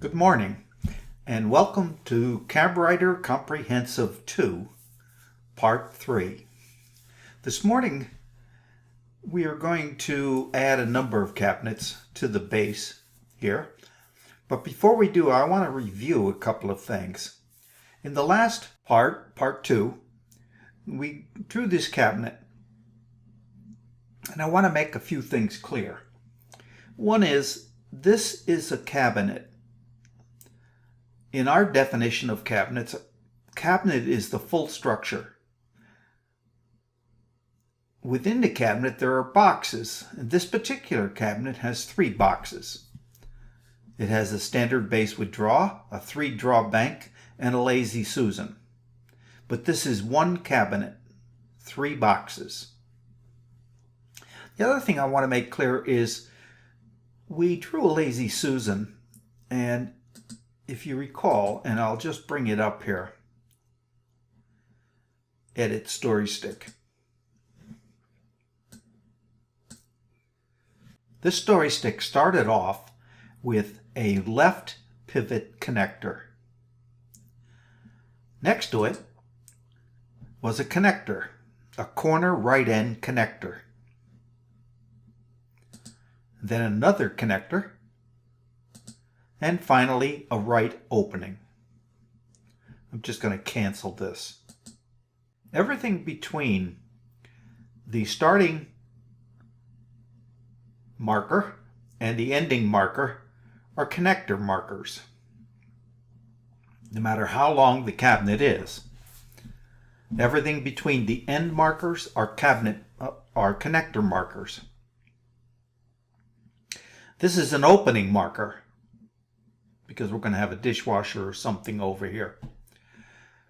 Good morning, and welcome to CabWriter Comprehensive 2, Part 3. This morning, we are going to add a number of cabinets to the base here. But before we do, I want to review a couple of things. In the last part, Part 2, we drew this cabinet, and I want to make a few things clear. One is, this is a cabinet. In our definition of cabinets, a cabinet is the full structure. Within the cabinet there are boxes, and this particular cabinet has 3 boxes. It has a standard base with drawer, a 3-drawer bank, and a Lazy Susan. But this is one cabinet, 3 boxes. The other thing I want to make clear is we drew a Lazy Susan, and if you recall, and I'll just bring it up here, edit story stick. This story stick started off with a left pivot connector. Next to it was a connector, a corner right end connector. Then another connector, and finally a right opening. I'm just going to cancel this. Everything between the starting marker and the ending marker are connector markers, no matter how long the cabinet is. Everything between the end markers are connector markers. This is an opening marker, because we're going to have a dishwasher or something over here.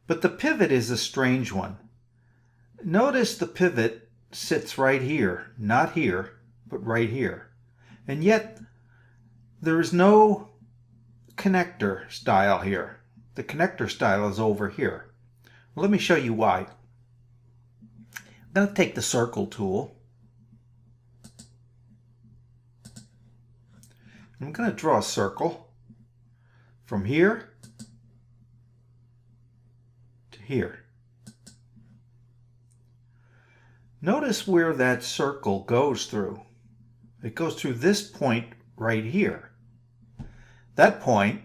But the pivot is a strange one. Notice the pivot sits right here, not here, but right here. And yet, there is no connector style here. The connector style is over here. Well, let me show you why. I'm going to take the circle tool. I'm going to draw a circle from here to here. Notice where that circle goes through. It goes through this point right here. That point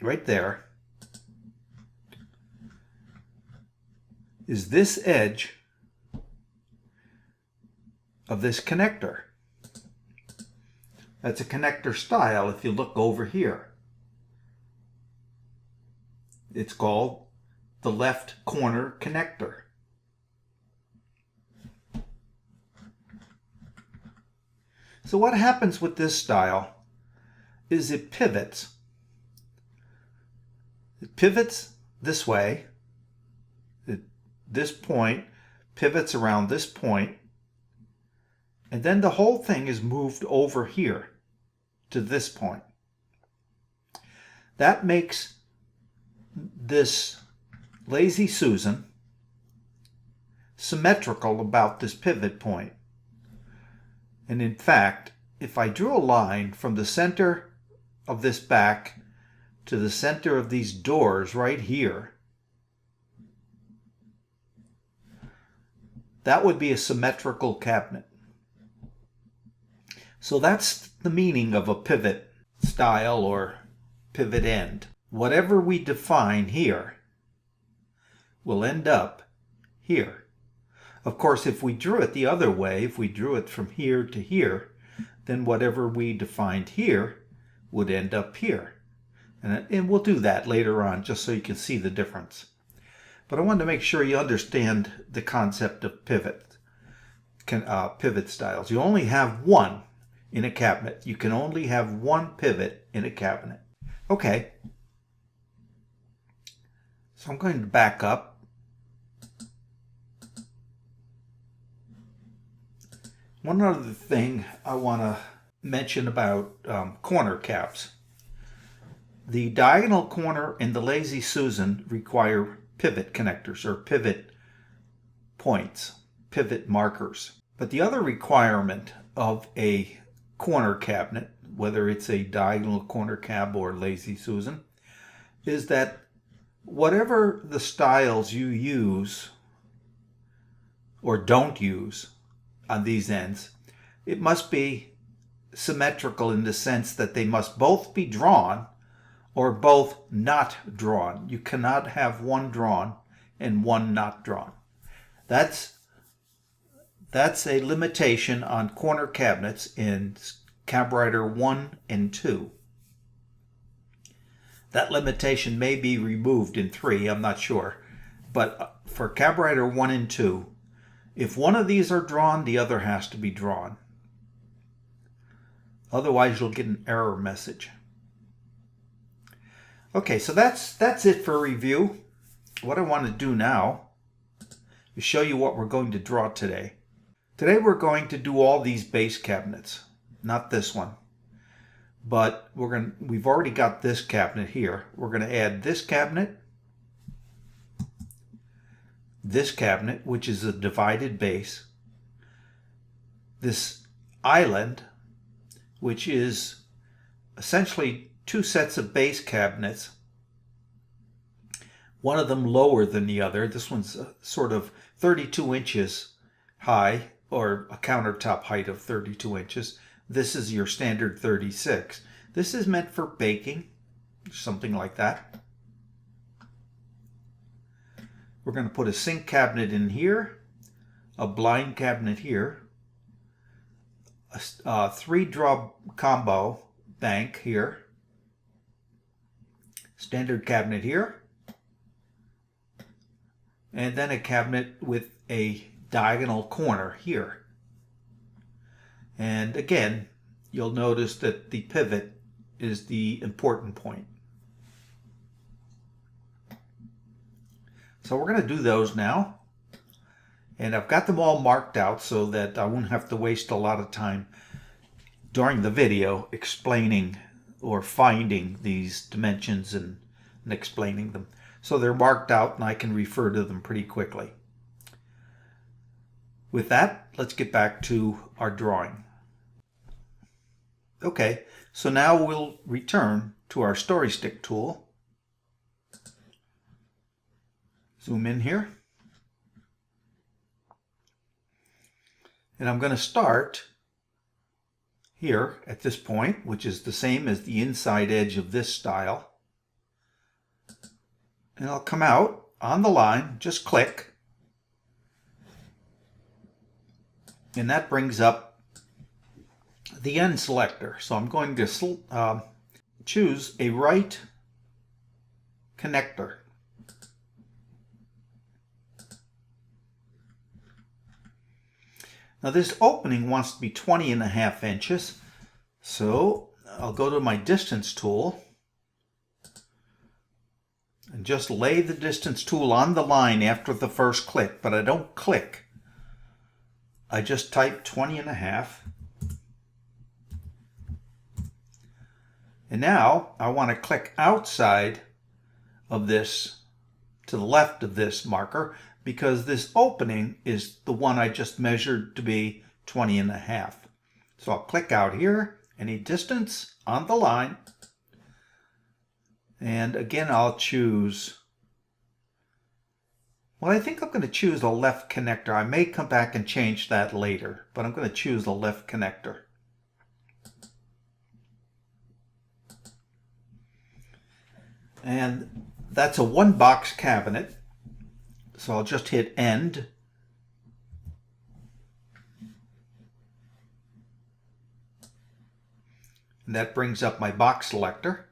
right there is this edge of this connector. That's a connector style if you look over here. It's called the left corner connector. So what happens with this style is it pivots. It pivots this way. This point pivots around this point. And then the whole thing is moved over here to this point. That makes this Lazy Susan symmetrical about this pivot point. And in fact, if I drew a line from the center of this back to the center of these doors right here, that would be a symmetrical cabinet. So that's the meaning of a pivot style or pivot end. Whatever we define here will end up here. Of course, if we drew it the other way, if we drew it from here to here, then whatever we defined here would end up here. And we'll do that later on just so you can see the difference. But I wanted to make sure you understand the concept of pivot styles. You only have one in a cabinet. You can only have one pivot in a cabinet. Okay. So I'm going to back up. One other thing I want to mention about corner cabs. The diagonal corner and the Lazy Susan require pivot connectors or pivot points, pivot markers. But the other requirement of a corner cabinet, whether it's a diagonal corner cab or Lazy Susan, is that whatever the stiles you use or don't use on these ends, it must be symmetrical in the sense that they must both be drawn or both not drawn. You cannot have one drawn and one not drawn. That's a limitation on corner cabinets in CabWriter 1 and 2. That limitation may be removed in 3, I'm not sure. But for CabWriter 1 and 2, if one of these are drawn, the other has to be drawn. Otherwise, you'll get an error message. Okay, so that's it for review. What I want to do now is show you what we're going to draw today. Today we're going to do all these base cabinets, not this one. But we've already got this cabinet here. We're going to add this cabinet, which is a divided base, this island, which is essentially two sets of base cabinets, one of them lower than the other. This one's sort of 32 inches high, or a countertop height of 32 inches. This is your standard 36. This is meant for baking, something like that. We're going to put a sink cabinet in here, a blind cabinet here, a 3-draw combo bank here, standard cabinet here, and then a cabinet with a diagonal corner here. And again, you'll notice that the pivot is the important point. So we're going to do those now. And I've got them all marked out so that I won't have to waste a lot of time during the video explaining or finding these dimensions and explaining them. So they're marked out and I can refer to them pretty quickly. With that, let's get back to our drawing. Okay, so now we'll return to our story stick tool. Zoom in here. And I'm going to start here at this point, which is the same as the inside edge of this stile. And I'll come out on the line, just click. And that brings up the end selector. So I'm going to choose a right connector. Now this opening wants to be 20.5 inches. So I'll go to my distance tool and just lay the distance tool on the line after the first click, but I don't click. I just type 20.5. And now I want to click outside of this, to the left of this marker, because this opening is the one I just measured to be 20.5. So I'll click out here, any distance on the line. And again, I'll choose, well, I think I'm going to choose a left connector. I may come back and change that later, but I'm going to choose a left connector. And that's a 1-box cabinet. So I'll just hit end. And that brings up my box selector.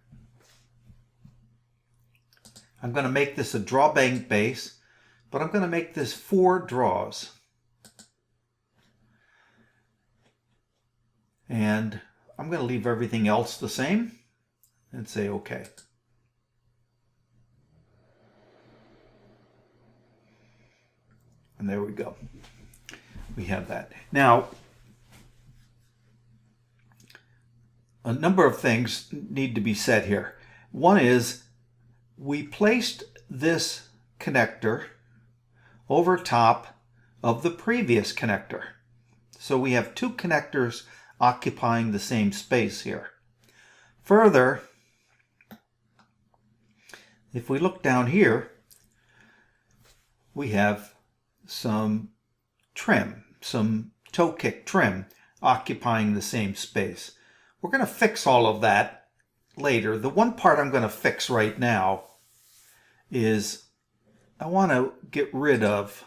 I'm going to make this a drawbang base, but I'm going to make this 4 draws. And I'm going to leave everything else the same and say OK. And there we go. We have that. Now, a number of things need to be said here. One is we placed this connector over top of the previous connector. So we have two connectors occupying the same space here. Further, if we look down here, we have some trim, some toe kick trim occupying the same space. We're going to fix all of that later. The one part I'm going to fix right now is I want to get rid of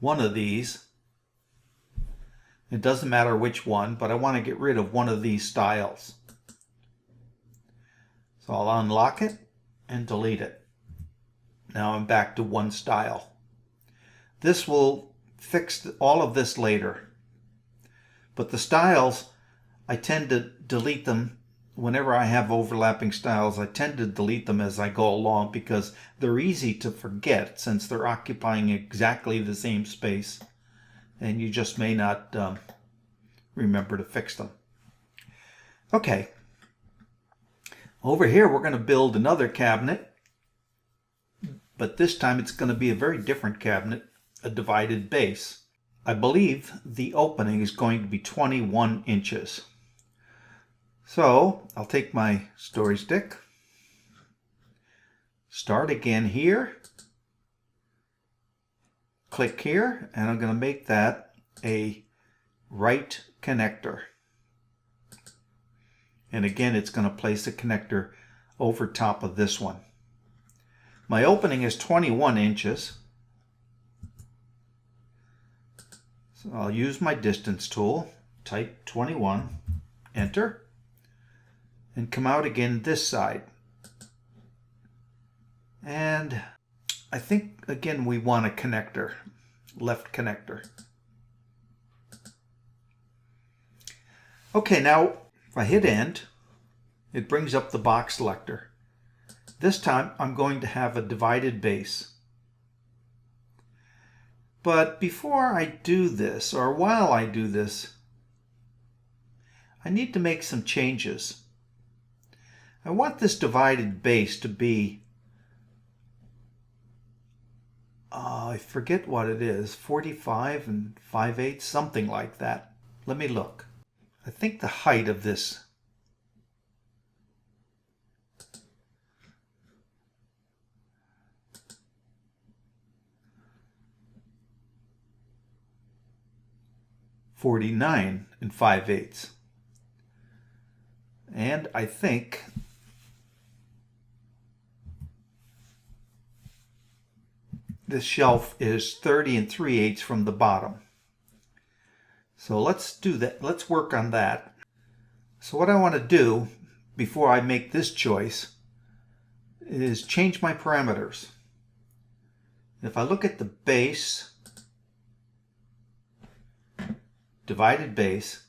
one of these. It doesn't matter which one, but I want to get rid of one of these stiles. So I'll unlock it and delete it. Now I'm back to one style. This will fix all of this later. But the stiles, I tend to delete them whenever I have overlapping stiles. I tend to delete them as I go along because they're easy to forget since they're occupying exactly the same space. And you just may not remember to fix them. Okay. Over here we're going to build another cabinet, but this time it's going to be a very different cabinet, a divided base. I believe the opening is going to be 21 inches. So I'll take my story stick, start again here, click here, and I'm going to make that a right connector. And again, it's going to place a connector over top of this one. My opening is 21 inches. So I'll use my distance tool, type 21, enter, and come out again this side. And I think, again, we want a connector, left connector. Okay, now if I hit end, it brings up the box selector. This time I'm going to have a divided base. But before I do this, or while I do this, I need to make some changes. I want this divided base to be, I forget what it is, 45 and 5/8, something like that. Let me look. I think the height of this (49 5/8), and I think this shelf is 30 3/8 from the bottom. So let's do that. Let's work on that. So what I want to do before I make this choice is change my parameters. If I look at the base, divided base,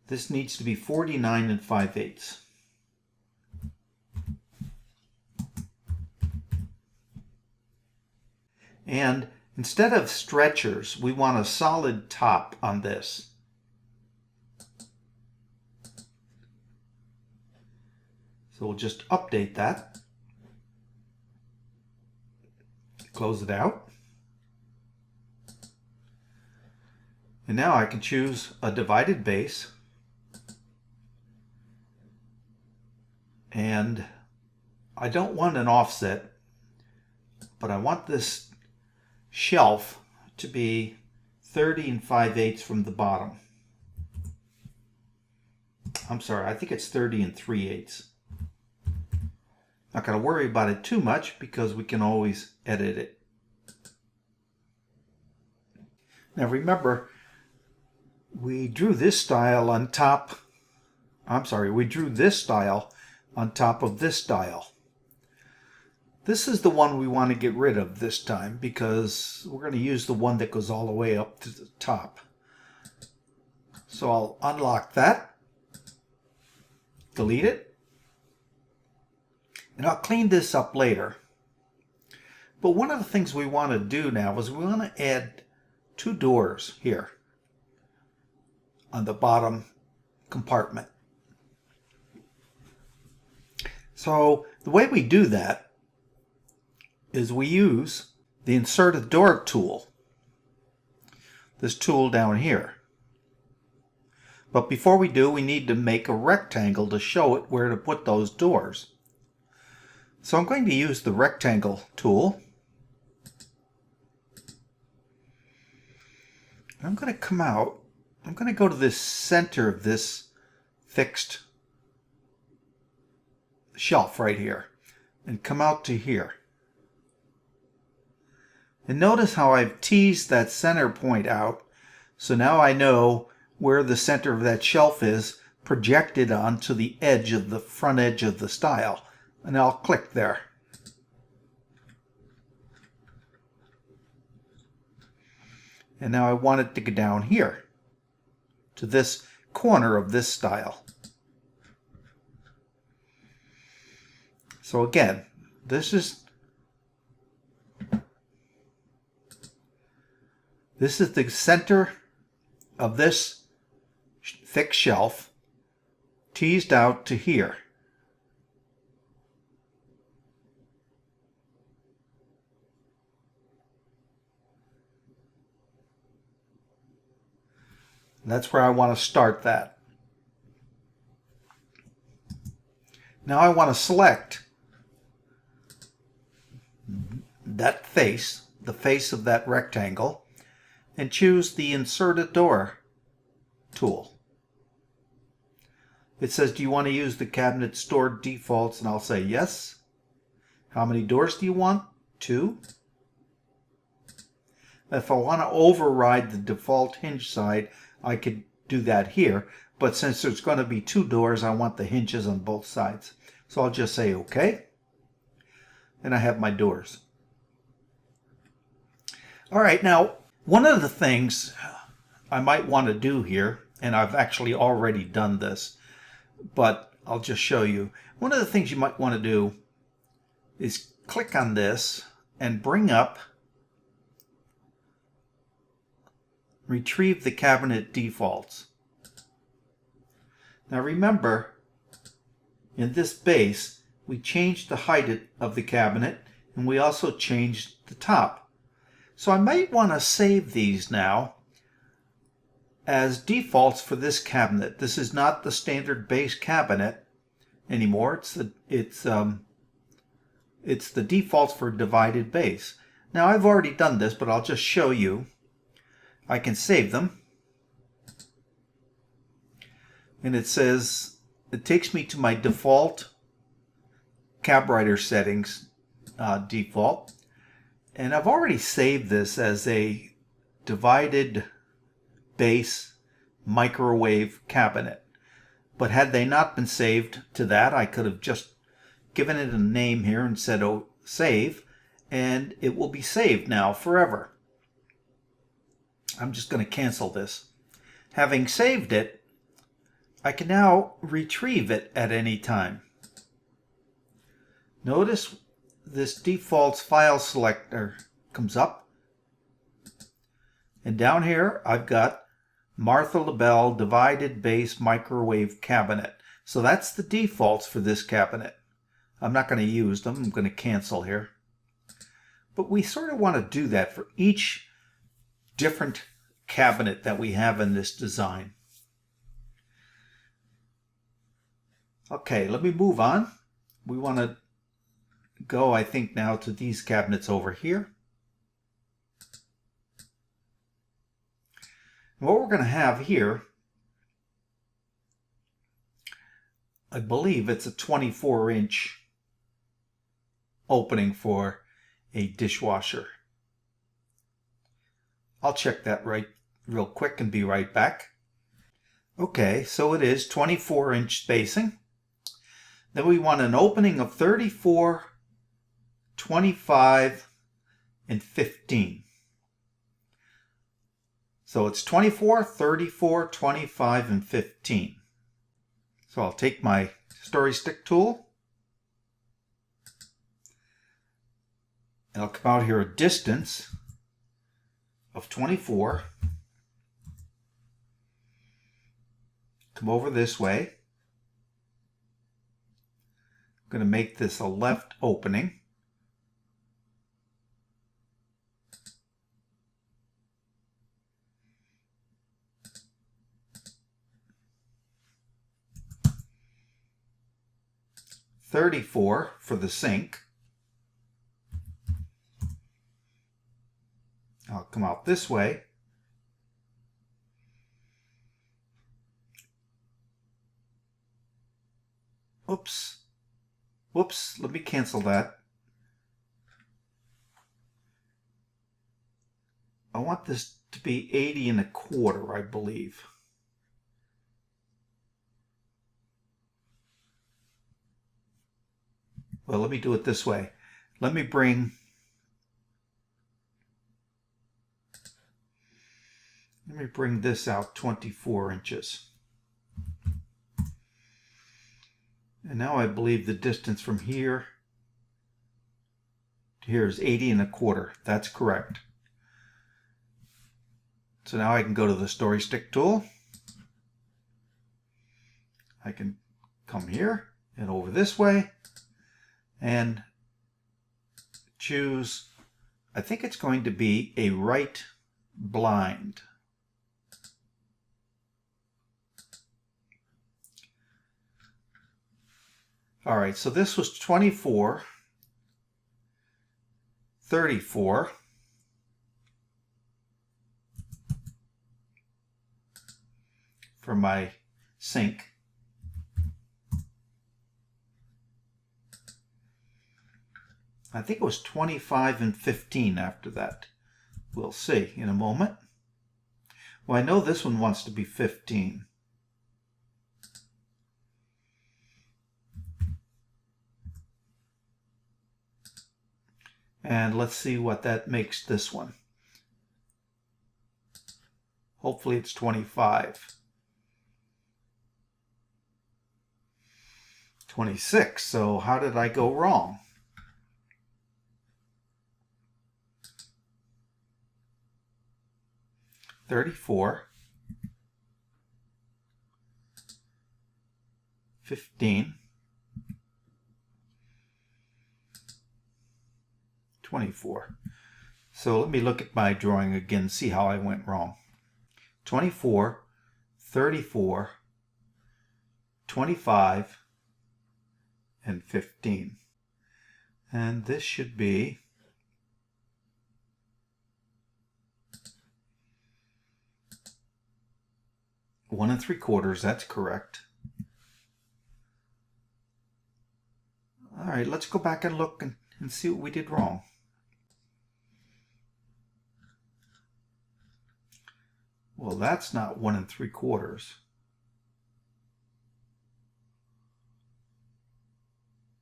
this needs to be 49 5/8. And instead of stretchers, we want a solid top on this. So we'll just update that. Close it out. And now I can choose a divided base. And I don't want an offset, but I want this shelf to be 30 5/8 from the bottom. I'm sorry, I think it's 30 3/8. Not going to worry about it too much because we can always edit it. Now remember, we drew this style on top, we drew this style on top of this style. This is the one we want to get rid of this time because we're going to use the one that goes all the way up to the top. So I'll unlock that, delete it, and I'll clean this up later. But one of the things we want to do now is we want to add two doors here on the bottom compartment. So the way we do that is we use the Insert a Door tool. this tool down here. But before we do, we need to make a rectangle to show it where to put those doors. So I'm going to use the rectangle tool. I'm going to come out. I'm going to go to the center of this fixed shelf right here and come out to here. And notice how I've teased that center point out. So now I know where the center of that shelf is projected onto the edge of the front edge of the stile. And I'll click there. And now I want it to go down here to this corner of this stile. So again, this is the center of this thick shelf, teased out to here. That's where I want to start that. Now I want to select that face, the face of that rectangle, and choose the Insert a Door tool. It says, do you want to use the cabinet stored defaults? And I'll say yes. How many doors do you want? 2. If I want to override the default hinge side, I could do that here. But since there's going to be 2 doors, I want the hinges on both sides. So I'll just say OK. And I have my doors. All right, now one of the things I might want to do here, and I've actually already done this, but I'll just show you. One of the things you might want to do is click on this and bring up, retrieve the cabinet defaults. Now remember, in this base, we changed the height of the cabinet, and we also changed the top. So I might want to save these now as defaults for this cabinet. This is not the standard base cabinet anymore. It's the defaults for divided base. Now I've already done this, but I'll just show you. I can save them. And it says, it takes me to my default CabWriter settings default. And I've already saved this as a divided base microwave cabinet. But had they not been saved to that, I could have just given it a name here and said, oh, save, and it will be saved now forever. I'm just going to cancel this. Having saved it, I can now retrieve it at any time. Notice this defaults file selector comes up, and down here I've got Martha LaBelle divided base microwave cabinet. So that's the defaults for this cabinet. I'm not going to use them. I'm going to cancel here. But we sort of want to do that for each different cabinet that we have in this design. Okay, let me move on. We want to go, I think, now to these cabinets over here. And what we're going to have here, I believe it's a 24-inch opening for a dishwasher. I'll check that real quick and be right back. Okay, so it is 24-inch spacing. Then we want an opening of 34, 25, and 15. So it's 24, 34, 25, and 15. So I'll take my story stick tool, and I'll come out here a distance of 24. Come over this way. I'm going to make this a left opening. 34 for the sink. I'll come out this way. Oops. Whoops, let me cancel that. I want this to be 80 1/4, I believe. Well, let me do it this way. Let me bring this out 24 inches. And now I believe the distance from here to here is 80 1/4. That's correct. So now I can go to the story stick tool. I can come here and over this way and choose, I think it's going to be a right blind. All right, so this was 24, 34, for my sink. I think it was 25 and 15 after that. We'll see in a moment. Well, I know this one wants to be 15. And let's see what that makes this one. Hopefully it's 25. 26. So how did I go wrong? $34, 15, 24. So let me look at my drawing again, see how I went wrong. 24, 34, 25, and 15. And this should be 1 3/4, that's correct. All right, let's go back and look and see what we did wrong. Well, that's not 1 3/4.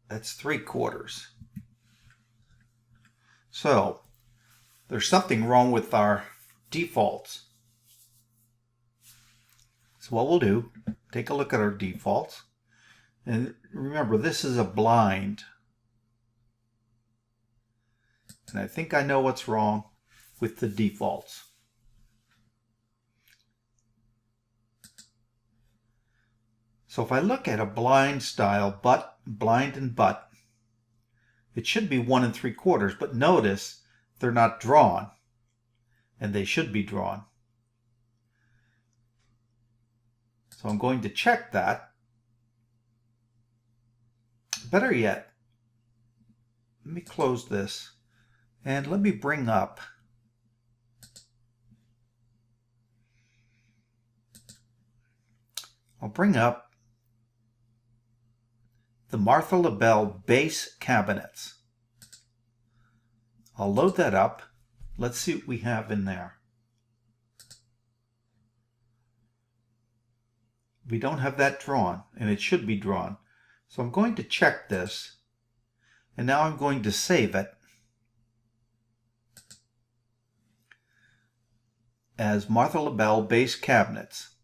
That's 3/4. So there's something wrong with our defaults. So what we'll do, take a look at our defaults. And remember, this is a blind. And I think I know what's wrong with the defaults. So if I look at a blind style, blind and butt, it should be 1 3/4, but notice they're not drawn, and they should be drawn. So I'm going to check that. Better yet, let me close this and let me bring up the Martha LaBelle base cabinets. I'll load that up. Let's see what we have in there. We don't have that drawn, and it should be drawn. So I'm going to check this, and now I'm going to save it as Martha LaBelle base cabinets.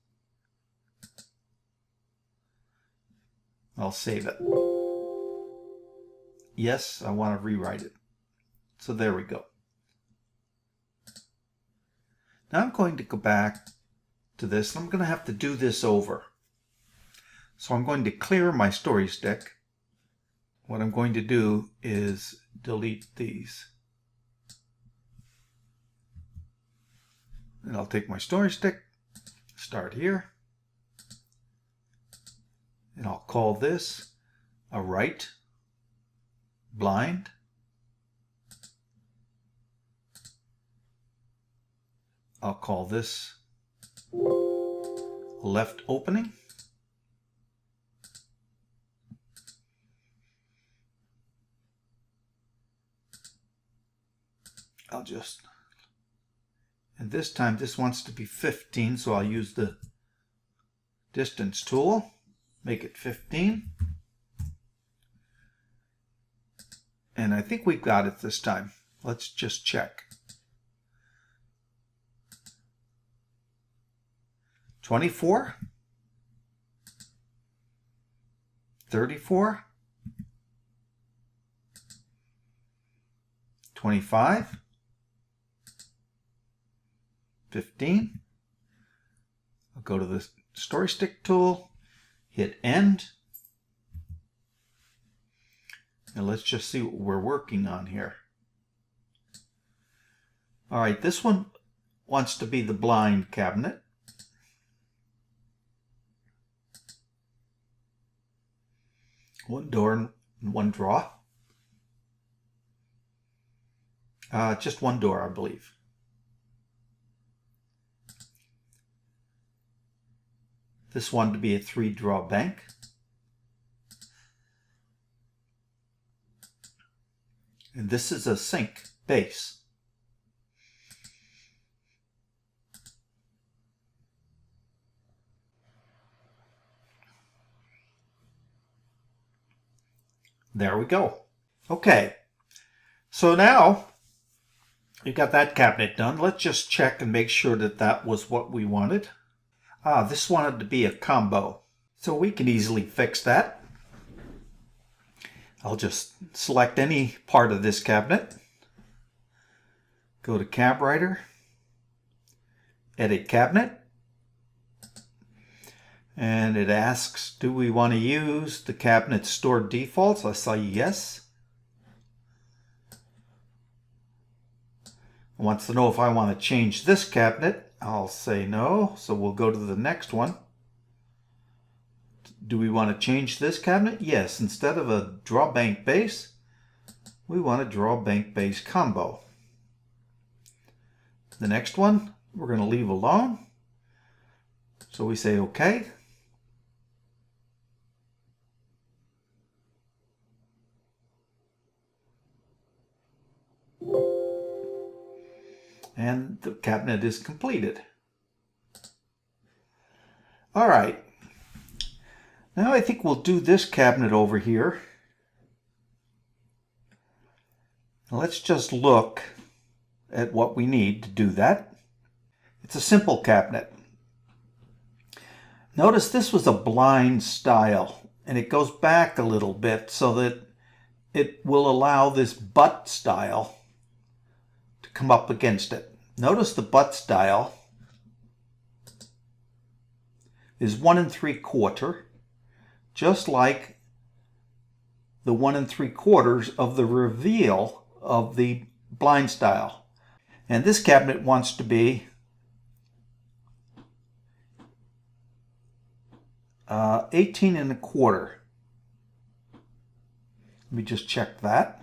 I'll save it. Yes, I want to rewrite it. So there we go. Now I'm going to go back to this, and I'm going to have to do this over. So I'm going to clear my story stick. What I'm going to do is delete these. And I'll take my story stick, start here, and I'll call this a right blind. I'll call this left opening. And this time this wants to be 15, so I'll use the distance tool, make it 15. And I think we've got it this time. Let's just check. 24, 34, 25, 15. I'll go to the story stick tool, hit end, and let's just see what we're working on here. All right, this one wants to be the blind cabinet. One door and one drawer. Just one door, I believe. This one to be a 3-drawer bank. And this is a sink base. There we go. Okay, so now we've got that cabinet done. Let's just check and make sure that that was what we wanted. This wanted to be a combo, so we can easily fix that. I'll just select any part of this cabinet, go to CabWriter, edit cabinet, and it asks, do we want to use the cabinet stored defaults? I say yes. It wants to know if I want to change this cabinet. I'll say no, so we'll go to the next one. Do we want to change this cabinet? Yes, instead of a draw bank base, we want a draw bank base combo. The next one, we're going to leave alone. So we say okay. And the cabinet is completed. All right. Now I think we'll do this cabinet over here. Now let's just look at what we need to do that. It's a simple cabinet. Notice this was a blind style, and it goes back a little bit so that it will allow this butt style to come up against it. Notice the butt style is 1 3/4, just like the 1 3/4 of the reveal of the blind style. And this cabinet wants to be 18 1/4. Let me just check that.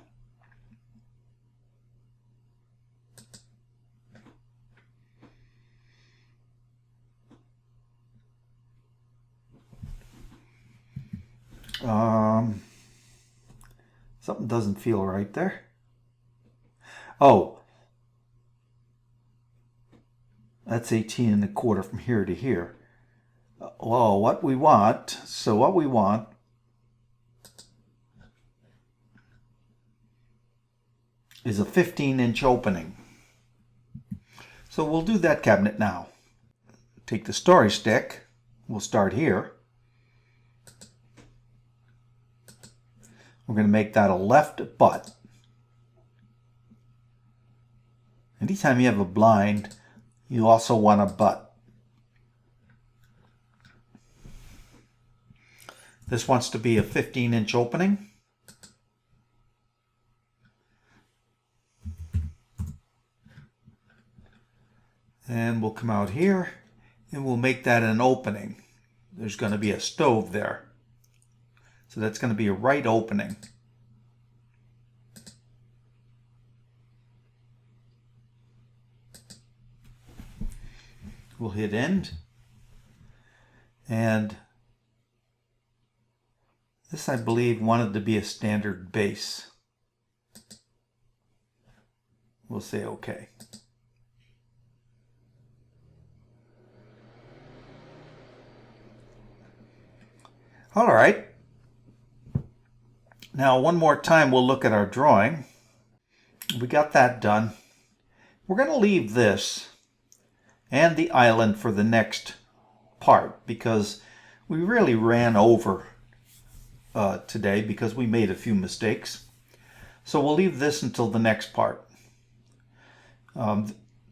Something doesn't feel right there. Oh, that's 18 1/4 from here to here. Well, what we want is a 15-inch opening. So we'll do that cabinet now. Take the story stick, we'll start here. We're going to make that a left butt. Anytime you have a blind, you also want a butt. This wants to be a 15-inch opening. And we'll come out here and we'll make that an opening. There's going to be a stove there. So that's going to be a right opening. We'll hit end. And this, I believe, wanted to be a standard base. We'll say OK. All right. Now, one more time, we'll look at our drawing. We got that done. We're going to leave this and the island for the next part because we really ran over today because we made a few mistakes. So we'll leave this until the next part.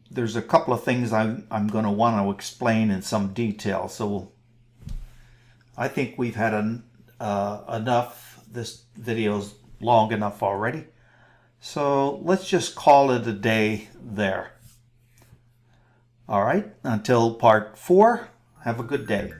There's a couple of things I'm going to want to explain in some detail. So I think we've had enough. This video's long enough already. So let's just call it a day there. All right, until part 4, have a good day.